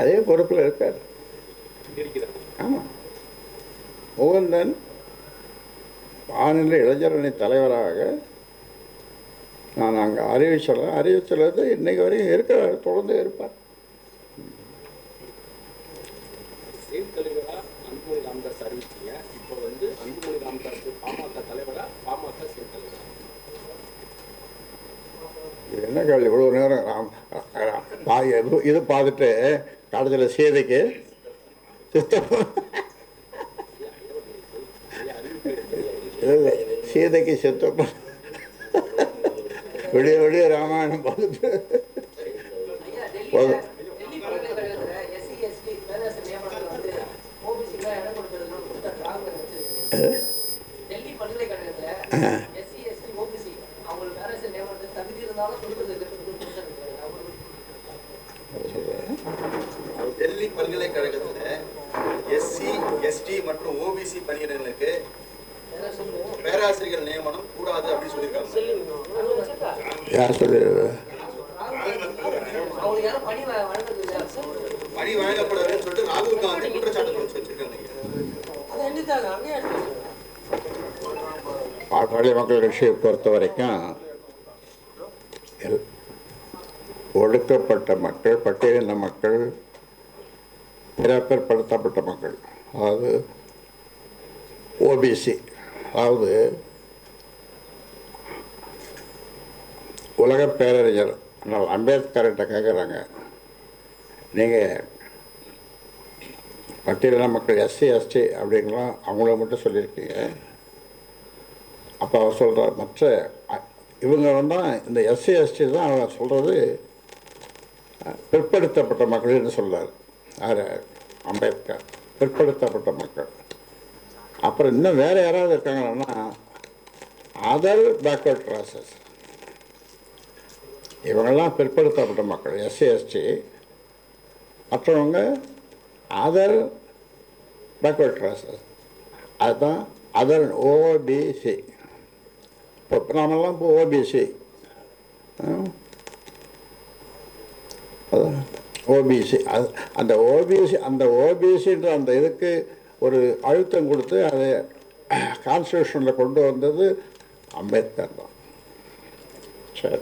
அதே பொறுப்பில் இருக்காரு. ஆமாம், முகுந்தன் மாநில இளைஞரணி தலைவராக நான் அங்கே அறிவிச்சது இன்னைக்கு வரையும் இருக்கிறார், தொடர்ந்து இருப்பார். தலைவரா அன்புமணி ராமதாஸ் அறிவிச்சீங்க, இப்போ வந்து அன்புமணி ராமதாஸ் பாமக தலைவரா, பாமக செயல் தலைவரா? என்ன கேள்வி இவ்வளோ நேரம்? இது பார்த்துட்டு கடைசியில் சீதைக்கு சுத்தம் இல்லை, சீதைக்கு சுத்தம் விடிய ராமாயணம் பார்த்துட்டு டெல்லி பல்கலைக்கழகத்தில் எஸ்சி, எஸ்டி மற்றும் ஓபிசி பணியிடங்களுக்கு பேராசிரியர்கள் நியமனம் கூடாது அப்படின்னு சொல்லியிருக்காங்க. யார் சொல்லிடுறது? பணி வழங்கப்படாதுன்னு சொல்லிட்டு ராகுல் காந்தி குற்றச்சாட்டு வச்சிருக்காங்க. பாட்டாளி மக்கள் கட்சியை பொறுத்த வரைக்கும் ஒடுக்கப்பட்ட மக்கள், பட்டியலின மக்கள், பிறப்பிற்படுத்தப்பட்ட மக்கள், அதாவது ஓபிசி, அதாவது உலக பேரறிஞர் அம்பேத்கர்கிட்ட கேட்குறாங்க, நீங்கள் பட்டியலின மக்கள் எஸ்சி, எஸ்டி அப்படிங்கலாம் அவங்கள மட்டும் சொல்லியிருக்கீங்க. அப்போ அவர் சொல்கிறார், மற்ற இவங்க தான் இந்த எஸ்சி, எஸ்டி தான் அவர் சொல்கிறது பிற்படுத்தப்பட்ட மக்கள்னு சொல்கிறார். யார்? அம்பேத்கர். பிற்படுத்தப்பட்ட மக்கள். அப்புறம் இன்னும் வேறு யாராவது இருக்காங்கன்னா அதர் பேக்வர்ட் கிளாஸஸ், இவங்கெல்லாம் பிற்படுத்தப்பட்ட மக்கள் எஸ்சி, எஸ்டி. மற்றவங்க அதர் பேக்வர்ட் கிளாஸஸ், அதுதான் அதர் ஓபிசி. இப்போ நாமெல்லாம் இப்போ ஓபிசி, ஓபிசி. அது அந்த ஓபிசின்ற அந்த இதுக்கு ஒரு அழுத்தம் கொடுத்து அதை கான்ஸ்டியூஷனில் கொண்டு வந்தது அம்பேத்கர் தான். சரி.